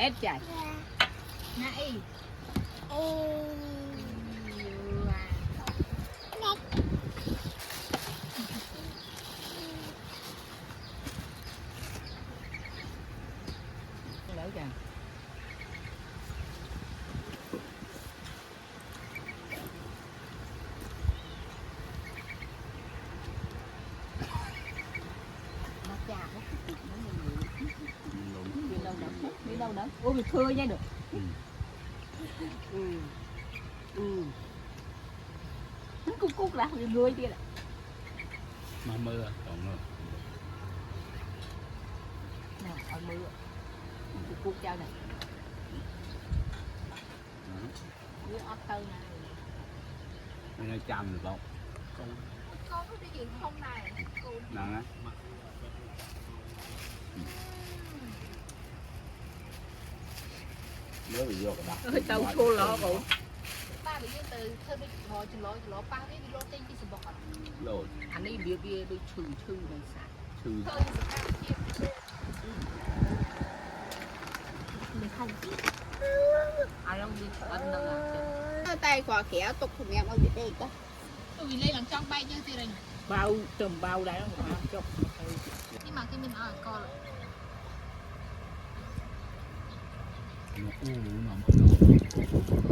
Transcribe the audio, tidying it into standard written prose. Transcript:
ép chạy này lấy kìa nó chà nó đi đâu đó ôi bị thưa nha được nó cúc cúc ra người nuôi kia mà mưa còn nữa nè ở mưa cúc cúc trao này với ớt tơ này nó chăm được không con có cái gì không này nè mới bị vô cái đó ơi tao thua lỗ cụ ba bị như từ thôi đi lò ba đi lò tinh đi sờ bọt rồi anh ấy bia bia đôi chừ này sạch chư thôi đi sờ mình không ai đâu đi anh đâu là tay quả kéo tục của mẹ nó bị đây cơ tôi vì lấy làm trong bay như thế này bao trùm bao đấy nó mà chọc nhưng mà cái mình ở con nó u nó